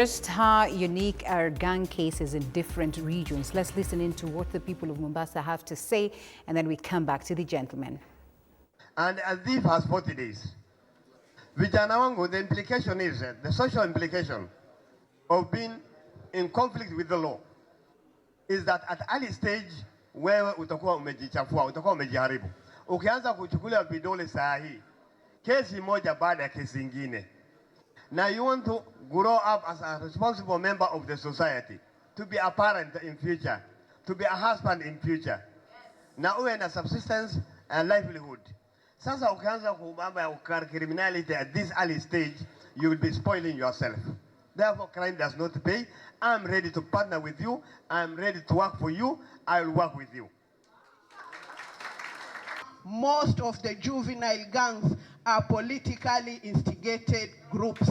Just how unique are gang cases in different regions. Let's listen into what the people of Mombasa have to say, and then we come back to the gentleman. And a thief has 40 days. Vijana wangu, the implication is, the social implication of being in conflict with the law is that at early stage, wewe utakuwa umejichafua, utakuwa umejiharibu. Ukianza kuchukulia vidole saa hii, kesi moja baada ya kesi ingine. Now you want to grow up as a responsible member of the society, to be a parent in future, to be a husband in future. Now uwe na subsistence and livelihood. Sasa ukianza kumamba ya criminality at this early stage, you will be spoiling yourself. Therefore, crime does not pay. I'm ready to partner with you. I'm ready to work for you. I will work with you. Most of the juvenile gangs are politically instigated groups.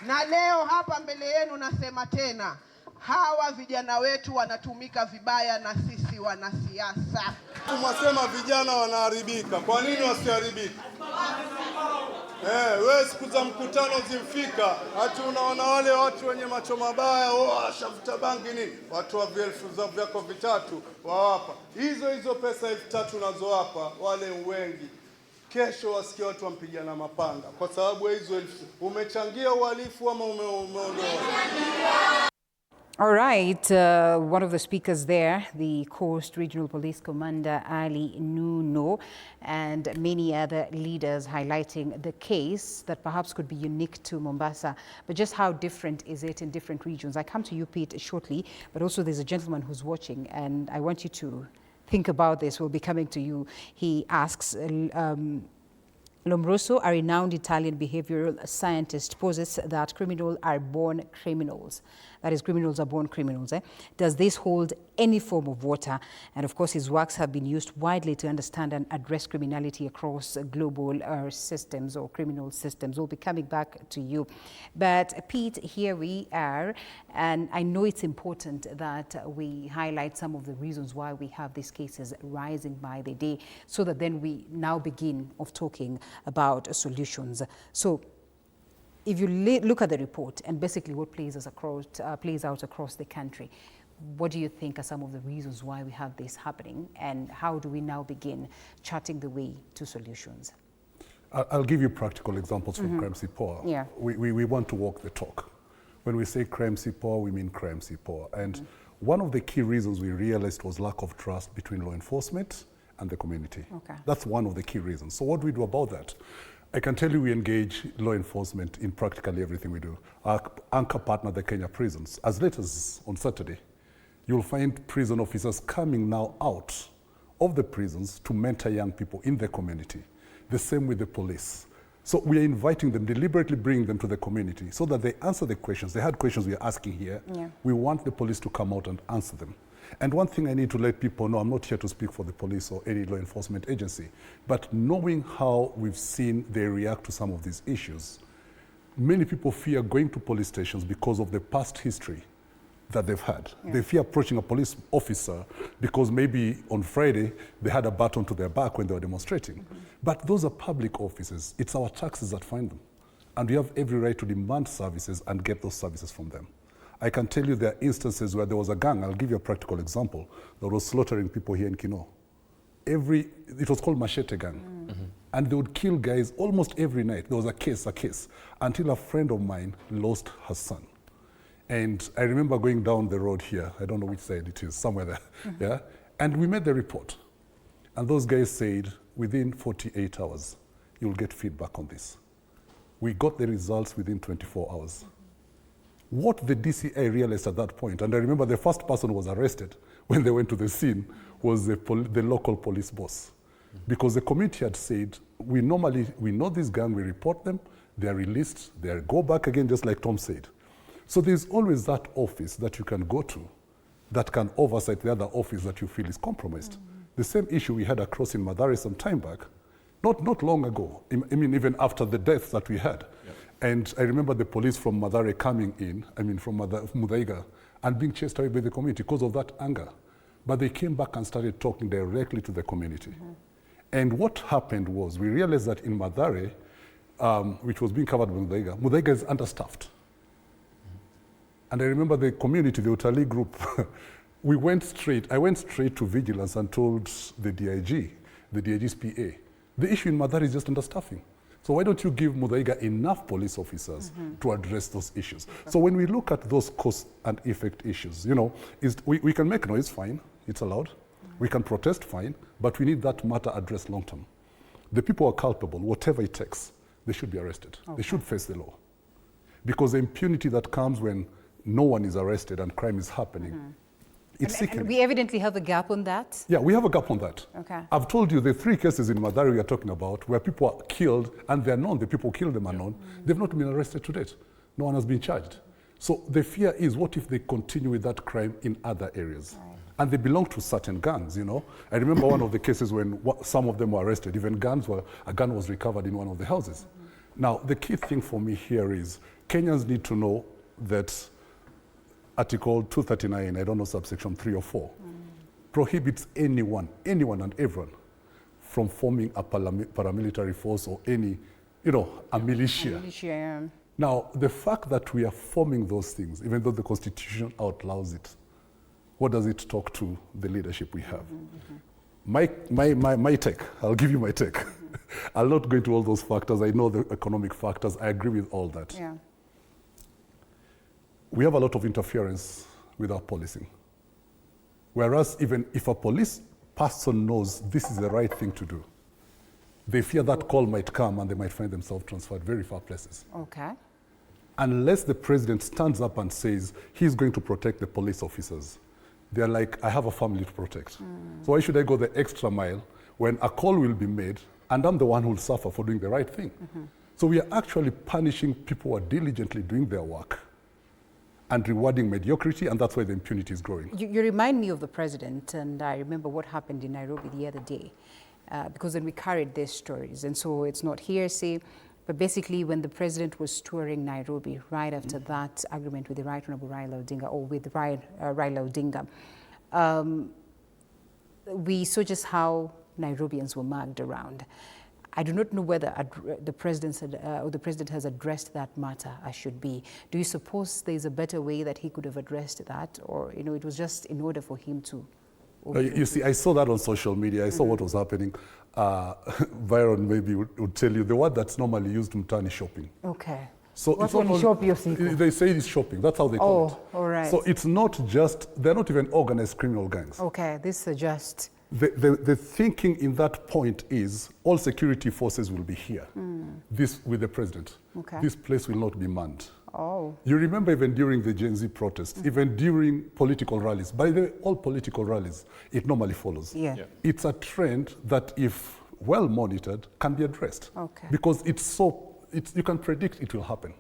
Na leo hapa mbele yenu nasema tena, hawa vijana wetu wanatumika vibaya na sisi wanasiasa. Tunasema vijana wanaharibika. Kwa nini wasiharibika? Wewe siku za mkutano zimfika, hata unaona wale watu wenye macho mabaya, shafuta bangi nini, watu wa 1000 vyako vitatu wawapa. Hizo pesa 3000 unazowapa wale wengi, kesho wasikia watu wampigana mapanga kwa sababu hizo 1000 umechangia uhalifu ama umeondoa. All right, one of the speakers there, the Coast Regional Police Commander Ali Nuno, and many other leaders highlighting the case that perhaps could be unique to Mombasa, but just how different is it in different regions. I come to you, Pete, shortly, but also there's a gentleman who's watching, and I want you to think about this. We'll be coming to you. He asks, Lombroso, a renowned Italian behavioral scientist, posits that criminals are born criminals. That is, criminals are born criminals. Does this hold any form of water? And of course, his works have been used widely to understand and address criminality across global systems or criminal systems. We'll be coming back to you. But Pete, here we are. And I know it's important that we highlight some of the reasons why we have these cases rising by the day, so that then we now begin of talking about solutions. So if you look at the report and basically what plays out across the country, what do you think are some of the reasons why we have this happening, and how do we now begin charting the way to solutions? I'll give you practical examples from Crime Poor. Yeah. We want to walk the talk. When we say Crime Poor, we mean Crime Poor. And one of the key reasons we realized was lack of trust between law enforcement and the community. Okay. That's one of the key reasons. So what do we do about that? I can tell you we engage law enforcement in practically everything we do. Our anchor partner, the Kenya prisons, as late as on Saturday, you'll find prison officers coming now out of the prisons to mentor young people in the community. The same with the police. So we are inviting them, deliberately bringing them to the community so that they answer the questions. They had questions we are asking here. Yeah. We want the police to come out and answer them. And one thing I need to let people know, I'm not here to speak for the police or any law enforcement agency, but knowing how we've seen they react to some of these issues, many people fear going to police stations because of the past history that they've had. Yeah. They fear approaching a police officer because maybe on Friday they had a baton to their back when they were demonstrating. But those are public offices. It's our taxes that find them. And we have every right to demand services and get those services from them. I can tell you there are instances where there was a gang, I'll give you a practical example, that was slaughtering people here in Kino. It was called Machete Gang. And they would kill guys almost every night. There was a case, until a friend of mine lost her son. And I remember going down the road here, I don't know which side it is, somewhere there, yeah? And we made the report. And those guys said, within 48 hours, you'll get feedback on this. We got the results within 24 hours. What the DCI realized at that point, and I remember the first person who was arrested when they went to the scene was the local police boss. Because the community had said, we know this gang, we report them, they are released, they go back again, just like Tom said. So there's always that office that you can go to that can oversight the other office that you feel is compromised. The same issue we had across in Mathare some time back, not long ago, I mean, even after the deaths that we had. Yep. And I remember the police from Mathare coming in, from Muthaiga, and being chased away by the community because of that anger. But they came back and started talking directly to the community. And what happened was, we realized that in Mathare, which was being covered by Muthaiga is understaffed. And I remember the community, the Utalii group, I went straight to vigilance and told the DIG, the DIG's PA, the issue in Mathare is just understaffing. So why don't you give Muthaiga enough police officers to address those issues? So when we look at those cause and effect issues, you know, we can make noise, fine, it's allowed. We can protest, fine, but we need that matter addressed long term. The people are culpable, whatever it takes, they should be arrested. Okay. They should face the law. Because the impunity that comes when no one is arrested and crime is happening, it's sickening. And we evidently have a gap on that? Yeah, we have a gap on that. Okay. I've told you the 3 cases in Mathare we are talking about where people are killed and they're known, the people who killed them are known. They've not been arrested to date. No one has been charged. So the fear is, what if they continue with that crime in other areas? Right. And they belong to certain gangs, you know. I remember one of the cases when some of them were arrested, even a gun was recovered in one of the houses. Now, the key thing for me here is Kenyans need to know that Article 239, I don't know, subsection 3 or 4, prohibits anyone and everyone from forming a paramilitary force or any, you know, a militia. Now, the fact that we are forming those things, even though the Constitution outlaws it, what does it talk to the leadership we have? My take, I'll give you my take. I'll not go into all those factors. I know the economic factors. I agree with all that. Yeah. We have a lot of interference with our policing. Whereas even if a police person knows this is the right thing to do, they fear that call might come and they might find themselves transferred very far places. Okay. Unless the president stands up and says he's going to protect the police officers, they're like, I have a family to protect. So why should I go the extra mile when a call will be made and I'm the one who will suffer for doing the right thing? So we are actually punishing people who are diligently doing their work and rewarding mediocrity, and that's why the impunity is growing. You remind me of the president, and I remember what happened in Nairobi the other day, because then we carried these stories, and so it's not hearsay, but basically when the president was touring Nairobi, right after that agreement with the Right Honorable Raila Odinga, or with Raila Odinga, we saw just how Nairobians were mugged around. I do not know whether the president has addressed that matter as should be. Do you suppose there's a better way that he could have addressed that, or it was just in order for him to? You see, I saw that on social media. I saw what was happening. Byron maybe would tell you the word that's normally used mtaani shopping. Okay. So what when you shop, they say it's shopping. That's how they call it. Oh, all right. So it's not just, they're not even organized criminal gangs. Okay, this suggests. The thinking in that point is all security forces will be here. This with the president. Okay. This place will not be manned. Oh. You remember even during the Gen Z protests, even during political rallies, by the way, all political rallies, it normally follows. Yeah. It's a trend that if well monitored can be addressed. Okay. Because you can predict it will happen.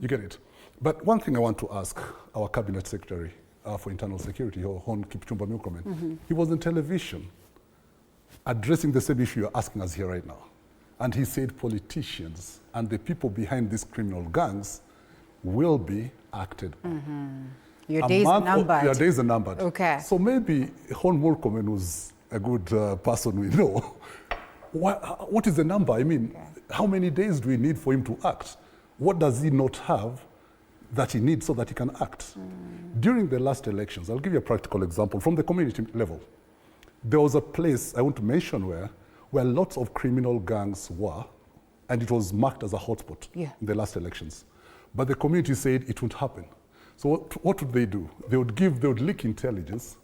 You get it? But one thing I want to ask our cabinet secretary, for internal security, Hon Kipchumba Murkomen, he was on television addressing the same issue you're asking us here right now. And he said politicians and the people behind these criminal gangs will be acted on. Your days are numbered. Your days are numbered. Okay. So maybe Hon Murkomen, who's a good person we know, what is the number? I mean, how many days do we need for him to act? What does he not have that he needs so that he can act? During the last elections, I'll give you a practical example from the community level. There was a place, I want to mention where lots of criminal gangs were, and it was marked as a hotspot in the last elections. But the community said it wouldn't happen. So what would they do? They would leak intelligence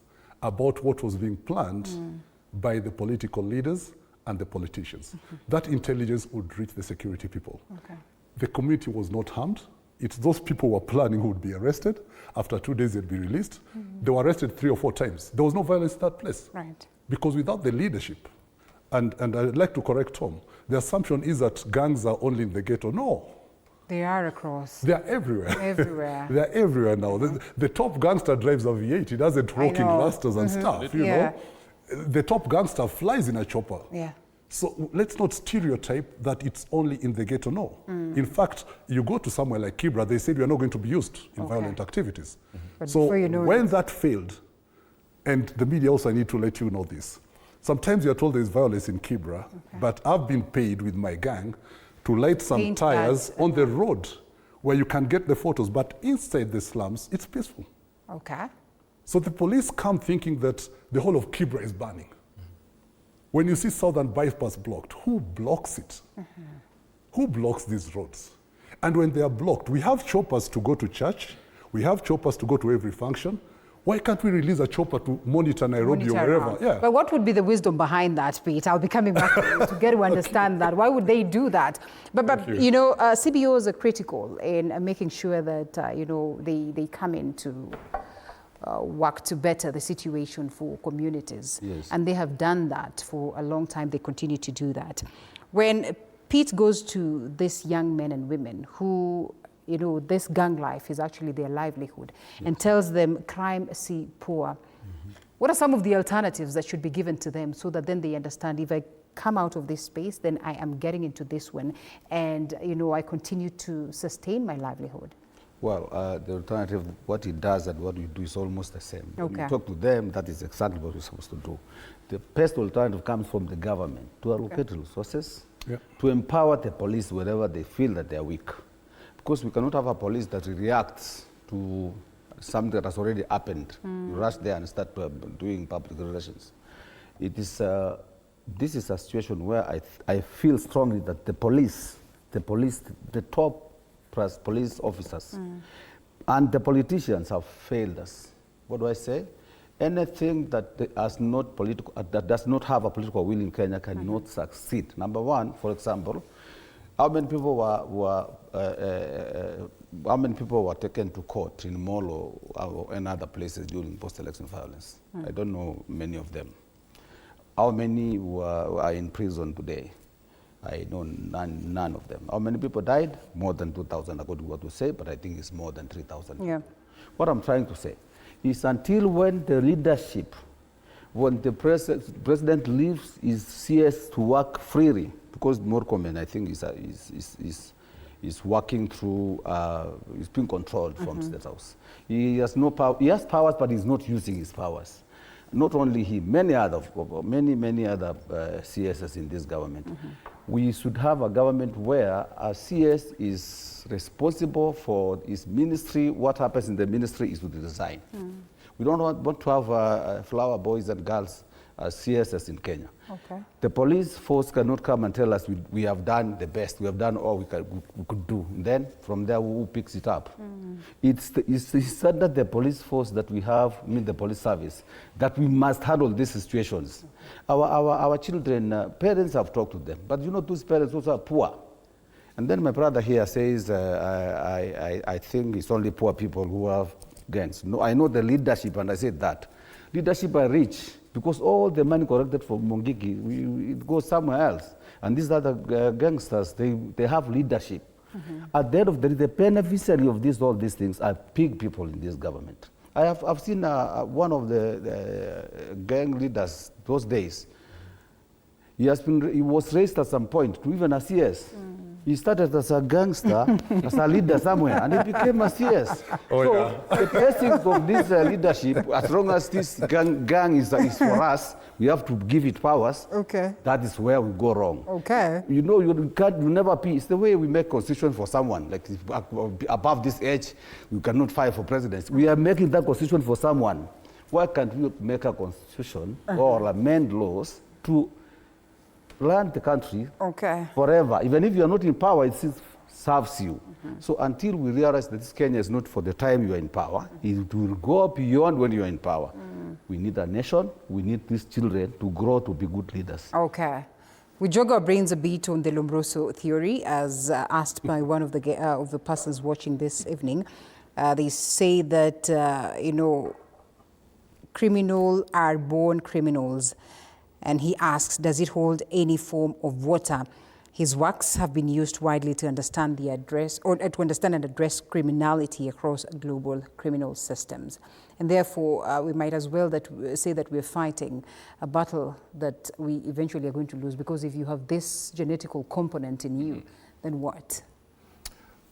about what was being planned by the political leaders and the politicians. That intelligence would reach the security people. Okay. The community was not harmed. It's those people who were planning who would be arrested. After 2 days, they'd be released. They were arrested 3 or 4 times. There was no violence in that place. Right. Because without the leadership, and I'd like to correct Tom, the assumption is that gangs are only in the ghetto. No. They are across. They are everywhere. Everywhere. They are everywhere now. The top gangster drives a V8. He doesn't walk in rasters and stuff, you know. The top gangster flies in a chopper. Yeah. So let's not stereotype that it's only in the ghetto, no. In fact, you go to somewhere like Kibra, they said we are not going to be used in violent activities. So when that failed, and the media also, I need to let you know this, sometimes you're told there's violence in Kibra, but I've been paid with my gang to light some tires on the road where you can get the photos, but inside the slums, it's peaceful. Okay. So the police come thinking that the whole of Kibra is burning. When you see Southern Bypass blocked, who blocks it? Who blocks these roads? And when they are blocked, we have choppers to go to church, we have choppers to go to every function. Why can't we release a chopper to monitor Nairobi or wherever? Yeah. But what would be the wisdom behind that, Pete? I'll be coming back to you to get to understand that. Why would they do that? But you know, CBOs are critical in making sure that, you know, they come in to work to better the situation for communities. Yes. And they have done that for a long time. They continue to do that. When Pete goes to these young men and women who, you know, this gang life is actually their livelihood, and tells them crime see poor. What are some of the alternatives that should be given to them so that then they understand, if I come out of this space, then I am getting into this one, and, you know, I continue to sustain my livelihood? Well, the alternative, what he does and what you do is almost the same. Okay. When you talk to them, that is exactly what you're supposed to do. The best alternative comes from the government to allocate resources, to empower the police wherever they feel that they are weak. Because we cannot have a police that reacts to something that has already happened. You rush there and start doing public relations. It is, this is a situation where I feel strongly that the police, the top police officers and the politicians have failed us. What do I say? Anything that does not have a political will in Kenya cannot succeed. Number one, for example, how many people were taken to court in Molo or in other places during post-election violence? I don't know many of them. How many are in prison today? I know none of them. How many people died? More than 2,000 according to what we say, but I think it's more than 3,000. Yeah. What I'm trying to say is until when the leadership, when the president leaves his CS to work freely, because Murkomen, I think, is working through, is being controlled from State House. He has no power. He has powers, but he's not using his powers. Not only he, many other CSs in this government. We should have a government where a CS is responsible for his ministry. What happens in the ministry is to design. We don't want to have flower boys and girls as CSs in Kenya. Okay. The police force cannot come and tell us we have done the best, we have done all we could do. And then from there, who picks it up? It's under the police force that we have, the police service, that we must handle these situations. Our children, parents have talked to them, but you know, those parents also are poor. And then my brother here says, I think it's only poor people who have gangs. No, I know the leadership, and I said that. Leadership are rich, because all the money collected from Mungiki, it goes somewhere else. And these other gangsters, they have leadership. At the end of the day, the beneficiary of all these things are big people in this government. I've seen one of the gang leaders those days. He was raised at some point to even a CS. He started as a gangster, as a leader somewhere, and he became a CS. The blessings of this leadership, as long as this gang is for us, we have to give it powers. Okay. That is where we go wrong. Okay. You know, you never be. It's the way we make constitution for someone. Like above this age, you cannot fight for presidency. We are making that constitution for someone. Why can't we make a constitution or amend laws to run the country forever? Even if you are not in power, it still serves you. So until we realize that this Kenya is not for the time you are in power, it will go beyond when you are in power. We need a nation. We need these children to grow to be good leaders. Okay. We jog our brains a bit on the Lombroso theory, as asked by one of the persons watching this evening. They say that, you know, criminals are born criminals. And he asks, does it hold any form of water? His works have been used widely to understand and address criminality across global criminal systems. And therefore, we might as well say that we're fighting a battle that we eventually are going to lose, because if you have this genetical component in you, then what?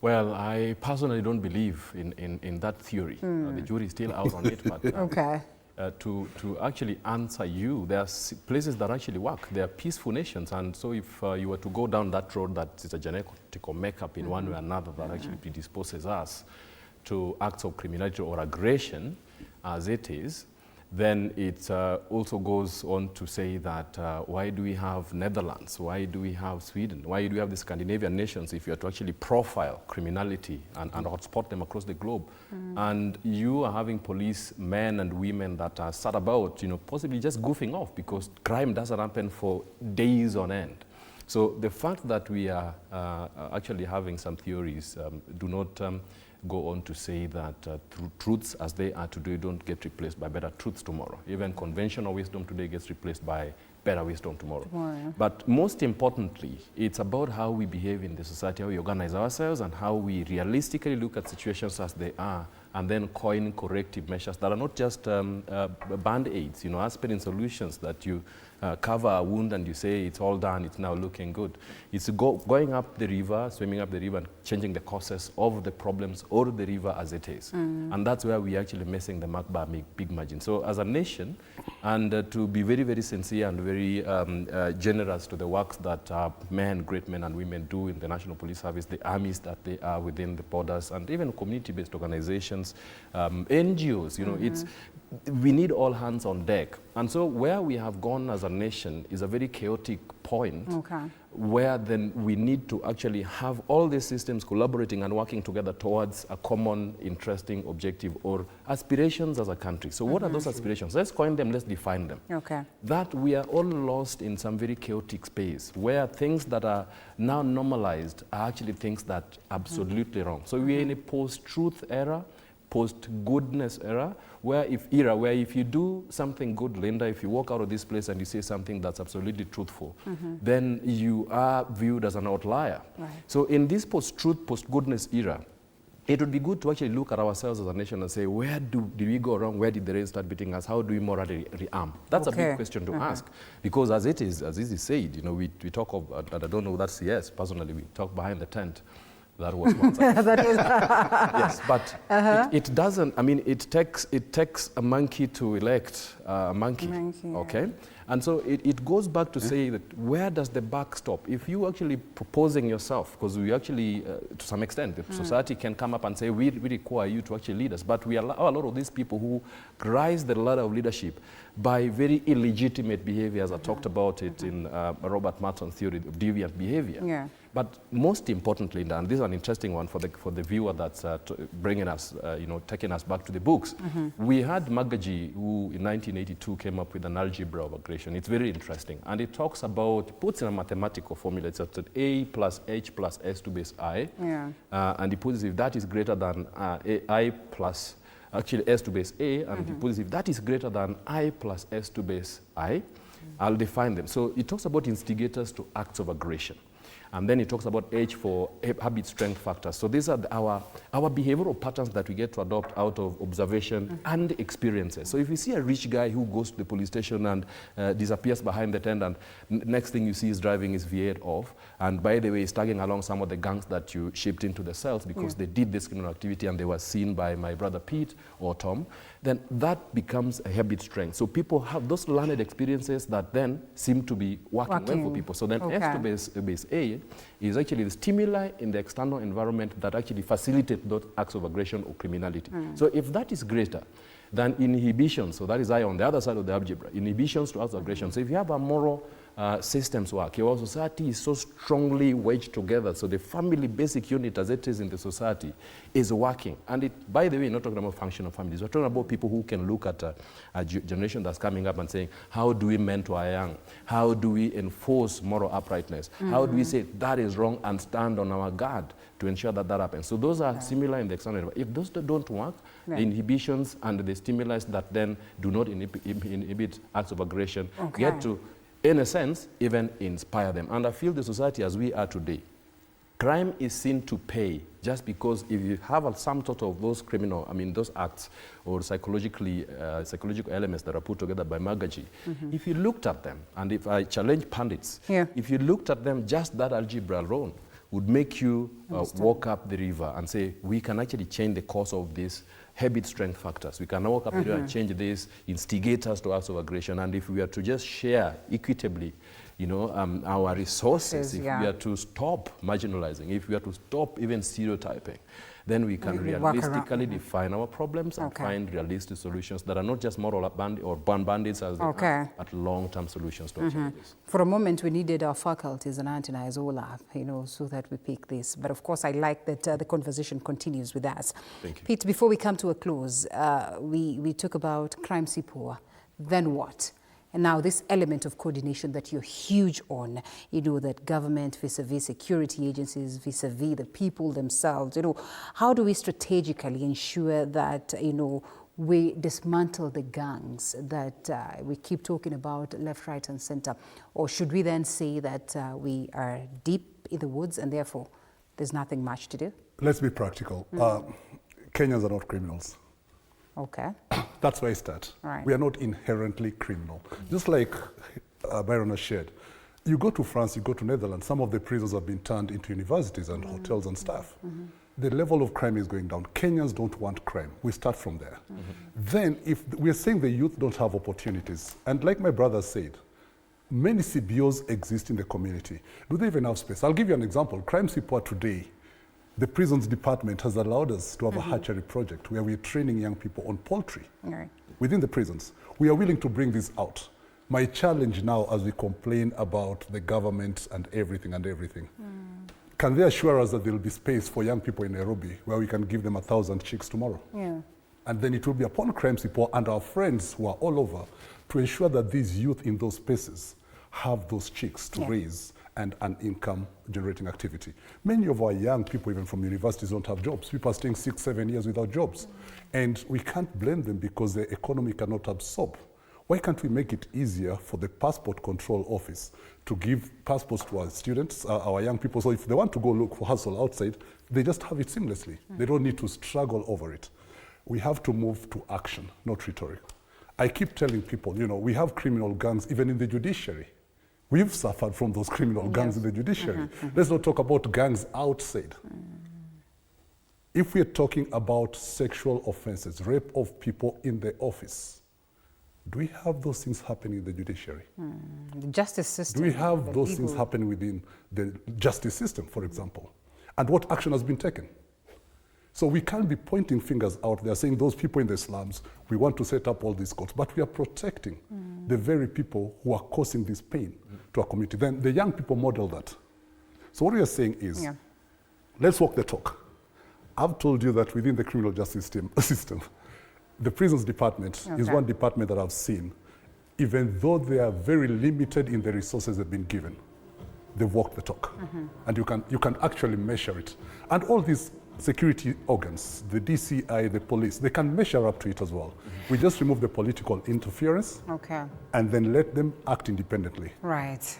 Well, I personally don't believe in that theory. The jury is still out on it, but Okay. to actually answer you. There are places that actually work. They are peaceful nations, and so if you were to go down that road that is a genetic or makeup in one way or another that actually predisposes us to acts of criminality or aggression, as it is, then it also goes on to say that why do we have Netherlands? Why do we have Sweden? Why do we have the Scandinavian nations if you are to actually profile criminality and hotspot them across the globe? And you are having police men and women that are sat about, possibly just goofing off because crime doesn't happen for days on end. So the fact that we are actually having some theories do not go on to say that truths as they are today don't get replaced by better truths tomorrow. Even conventional wisdom today gets replaced by better wisdom tomorrow. But most importantly, it's about how we behave in the society, how we organize ourselves, and how we realistically look at situations as they are, and then coin corrective measures that are not just band-aids, aspirin solutions that you cover a wound and you say it's all done, it's now looking good. It's going up the river, swimming up the river, and changing the courses of the problems or the river as it is. And that's where we're actually missing the mark by a big margin. So as a nation, and to be very, very sincere and very generous to the works that great men and women do in the National Police Service, the armies that they are within the borders, and even community-based organizations, NGOs, we need all hands on deck. And so where we have gone as a nation is a very chaotic point where then we need to actually have all these systems collaborating and working together towards a common, interesting objective or aspirations as a country. So what are those aspirations? Let's coin them, let's define them. That we are all lost in some very chaotic space where things that are now normalized are actually things that are absolutely wrong. So we are in a post-truth era, post-goodness era, where if you do something good, Linda, if you walk out of this place and you say something that's absolutely truthful, then you are viewed as an outlier. So in this post-truth, post-goodness era, it would be good to actually look at ourselves as a nation and say, where did we go wrong? Where did the rain start beating us? How do we morally rearm? That's a big question to ask. Because as it is said, we talk of, and I don't know, that's yes, personally, we talk behind the tent. That was once. Yes, but it doesn't. I mean, it takes a monkey to elect a monkey. Okay, and so it goes back to say that where does the buck stop? If you actually proposing yourself, because we actually, to some extent, the society can come up and say we require you to actually lead us, but we allow a lot of these people who rise the ladder of leadership by very illegitimate behavior, as I talked about it in Robert Martin's theory of deviant behavior. But most importantly, and this is an interesting one for the viewer that's bringing us, taking us back to the books. We had Magaji, who in 1982 came up with an algebra of aggression. It's very interesting, and it talks about, puts in a mathematical formula. It's that A plus H plus S to base I, and he puts if that is greater than I plus actually S to base A, and he puts if that is greater than I plus S to base I, I'll define them. So it talks about instigators to acts of aggression. And then it talks about H for habit strength factors. So these are our behavioral patterns that we get to adopt out of observation and experiences. So if you see a rich guy who goes to the police station and disappears behind the tent, and next thing you see is driving his V8 off, and by the way, he's tagging along some of the gangs that you shipped into the cells because they did this criminal activity and they were seen by my brother Pete or Tom, then that becomes a habit strength. So people have those learned experiences that then seem to be working well for people. So then S to base A is actually the stimuli in the external environment that actually facilitate those acts of aggression or criminality. So if that is greater than inhibitions, so that is I on the other side of the algebra, inhibitions to acts of aggression. So if you have a moral systems work, your society is so strongly wedged together, so the family basic unit as it is in the society is working. And it, by the way, not talking about functional families, we're talking about people who can look at a generation that's coming up and saying, how do we mentor our young? How do we enforce moral uprightness? How do we say that is wrong and stand on our guard to ensure that that happens? So those are similar in the external environment. If those don't work, the inhibitions and the stimuli that then do not inhibit acts of aggression get to, in a sense, even inspire them. And I feel the society as we are today, crime is seen to pay just because if you have some sort of those criminal, those acts or psychological elements that are put together by Magaji, if you looked at them, and if I challenge pundits, if you looked at them, just that algebra alone would make you walk up the river and say, we can actually change the course of this habit strength factors. We can walk up the river and change these instigators to acts of aggression. And if we are to just share equitably, you know, our resources, if we are to stop marginalizing, if we are to stop even stereotyping, then we can realistically define our problems and find realistic solutions that are not just moral bandits as they are, but long-term solutions to our challenges. For a moment, we needed our faculties and Antina Olaf, you know, so that we pick this. But of course, I like that the conversation continues with us. Thank you. Pete, before we come to a close, we talk about crime SIPOA. Then what? And now this element of coordination that you're huge on, you know, that government vis-a-vis security agencies, vis-a-vis the people themselves, you know, how do we strategically ensure that, you know, we dismantle the gangs that we keep talking about left, right, and center? Or should we then say that we are deep in the woods and therefore there's nothing much to do? Let's be practical. Kenyans are not criminals. Okay. That's where I start. Right. We are not inherently criminal. Just like Byron has shared, you go to France, you go to Netherlands, some of the prisons have been turned into universities and hotels and stuff. The level of crime is going down. Kenyans don't want crime. We start from there. Then if we're saying the youth don't have opportunities, and like my brother said, many CBOs exist in the community. Do they even have space? I'll give you an example. Crime SIPOA today, the prisons department has allowed us to have a hatchery project where we're training young people on poultry within the prisons. We are willing to bring this out. My challenge now, as we complain about the government and everything, can they assure us that there will be space for young people in Nairobi where we can give them 1,000 chicks tomorrow? And then it will be upon crime SIPOA and our friends who are all over to ensure that these youth in those spaces have those chicks to raise and an income-generating activity. Many of our young people, even from universities, don't have jobs. People are staying 6, 7 years without jobs. And we can't blame them because the economy cannot absorb. Why can't we make it easier for the Passport Control Office to give passports to our students, our young people, so if they want to go look for hustle outside, they just have it seamlessly. They don't need to struggle over it. We have to move to action, not rhetoric. I keep telling people, you know, we have criminal gangs even in the judiciary. We've suffered from those criminal gangs in the judiciary. Let's not talk about gangs outside. If we're talking about sexual offenses, rape of people in the office, do we have those things happening in the judiciary? The justice system. Do we have those things happening within the justice system, for example? And what action has been taken? So we can't be pointing fingers out there saying those people in the slums, we want to set up all these courts, but we are protecting the very people who are causing this pain to our community. Then the young people model that. So what we are saying is, let's walk the talk. I've told you that within the criminal justice system, the prisons department is one department that I've seen, even though they are very limited in the resources they've been given, they've walked the talk. And you can actually measure it. And all these security organs, the DCI, the police, they can measure up to it as well. We just remove the political interference and then let them act independently.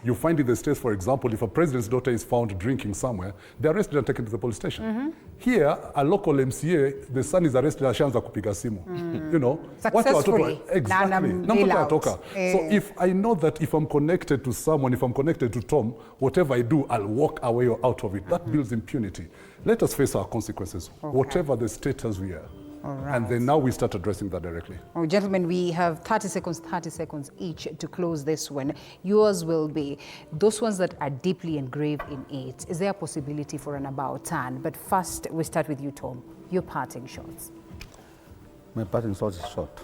You find in the States, for example, if a president's daughter is found drinking somewhere, they're arrested and taken to the police station. Here, a local MCA, the son is arrested, ashaanza kupiga simu. You know, successfully. Exactly. So if I know that if I'm connected to someone, if I'm connected to Tom, whatever I do, I'll walk away or out of it. That builds impunity. Let us face our consequences, whatever the status we are. And then now we start addressing that directly. Oh, gentlemen, we have 30 seconds each to close this one. Yours will be those ones that are deeply engraved in it. Is there a possibility for an about turn? But first, we start with you, Tom. Your parting shots. My parting shot is short.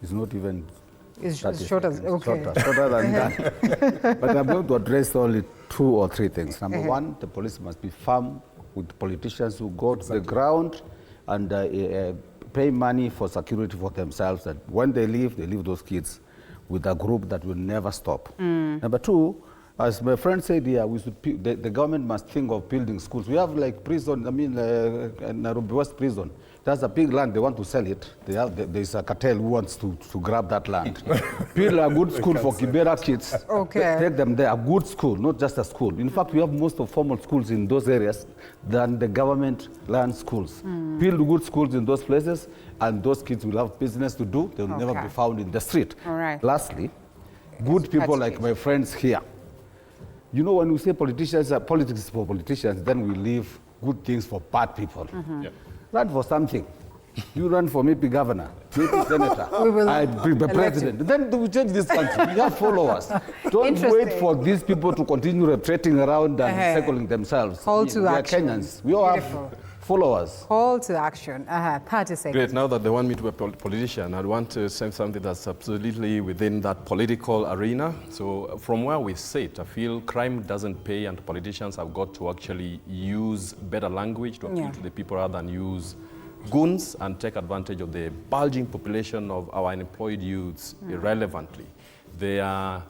It's not even... It's short as... Shorter than that. But I'm going to address only 2 or 3 things. Number one, the police must be firm with politicians who go to the ground and pay money for security for themselves, that when they leave those kids with a group that will never stop. Number 2, as my friend said here, the government must think of building schools. We have like prison, Nairobi West Prison. There's a big land, they want to sell it. There's a cartel who wants to grab that land. Build a good school for Kibera kids. Take them there, a good school, not just a school. In fact, we have most of formal schools in those areas than the government land schools. Build good schools in those places, and those kids will have business to do. They will never be found in the street. Lastly, good people like my friends here, You know, when we say politicians, politics is for politicians, then we leave good things for bad people. Yeah. Run for something. You run for maybe governor, maybe senator, I'd be the president. Then we change this country. We have followers. Don't wait for these people to continue retreating around and circling themselves. Call to action. We are Kenyans. We all have followers. Call to action. 30 seconds. Great. Now that they want me to be a politician, I want to say something that's absolutely within that political arena. So from where we sit, I feel crime doesn't pay, and politicians have got to actually use better language to appeal to the people rather than use goons and take advantage of the bulging population of our unemployed youths irrelevantly. They are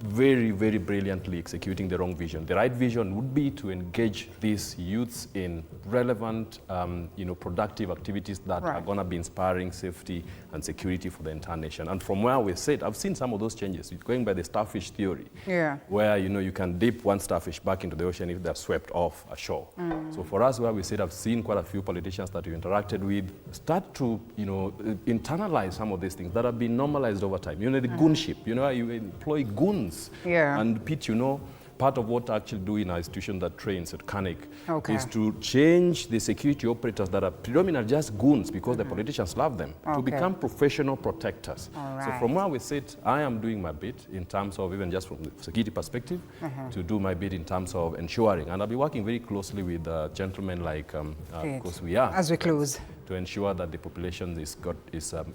very, very brilliantly executing the wrong vision. The right vision would be to engage these youths in relevant, productive activities that are going to be inspiring safety and security for the entire nation. And from where we sit, I've seen some of those changes, going by the starfish theory, where you can dip one starfish back into the ocean if they're swept off ashore. So for us, where we sit, I've seen quite a few politicians that we interacted with start to, internalize some of these things that have been normalized over time. The goonship, you employ goons. And Pete, part of what I actually do in our institution that trains at Carnegie is to change the security operators that are predominantly just goons because the politicians love them to become professional protectors. So from where we sit, I am doing my bit in terms of, even just from the security perspective, to do my bit in terms of ensuring. And I'll be working very closely with gentlemen like, of course, we are. As we close. To ensure that the population is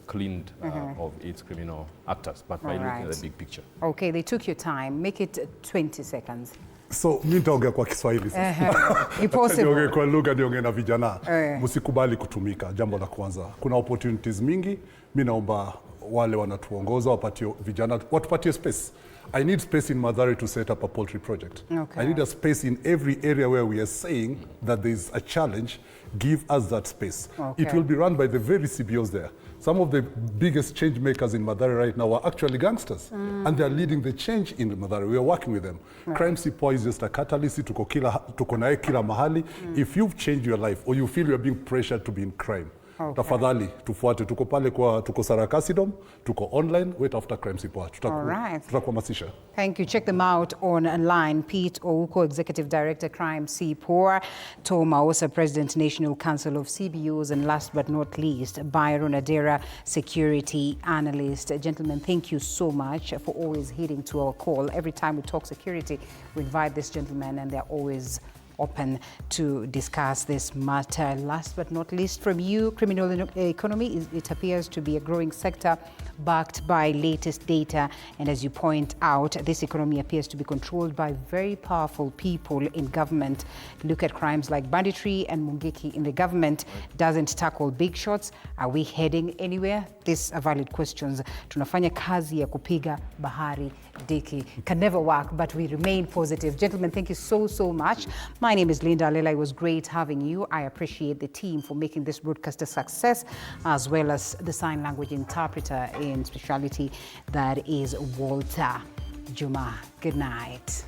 cleaned of its criminal actors, but by looking at the big picture. Okay, they took your time. Make it 20 seconds. So, mimi nitaongea kwa Kiswahili sasa. Impossible. Kwa lugha niongee na vijana. Msikubali kutumika, jambo la kwanza. Kuna opportunities mingi. Mimi naomba wale wanatuongoza wapatie vijana, watupatie space. I need space in Mathare to set up a poultry project. I need a space in every area where we are saying that there is a challenge. Give us that space. It will be run by the very CBOs there. Some of the biggest change makers in Mathare right now are actually gangsters, and they are leading the change in Mathare. We are working with them. Crime Sipo is just a catalyst. Tuko nae kila mahali. If you've changed your life or you feel you're being pressured to be in crime, tafadhali tufuate. Tuko pale tuko Sarakasidom, tuko online. Wait after Crime Sipo. Tutakuhamasisha. Thank you. Check them out online. Pete Ouko, Executive Director, Crime CPOR, Tom Aosa, President, National Council of CBOs, and last but not least, Byron Adera, Security Analyst. Gentlemen, thank you so much for always heeding to our call. Every time we talk security, we invite this gentleman, and they're always open to discuss this matter. Last but not least, from you, criminal economy, it appears to be a growing sector backed by latest data. And as you point out, this economy appears to be controlled by very powerful people in government. Look at crimes like banditry and mungiki in the government. Doesn't tackle big shots. Are we heading anywhere? These are valid questions. Tunafanya kazi ya kupiga bahari deki. Can never work, but we remain positive. Gentlemen, thank you so much. My name is Linda Lela. It was great having you. I appreciate the team for making this broadcast a success, as well as the sign language interpreter in speciality, that is Walter Juma. Good night.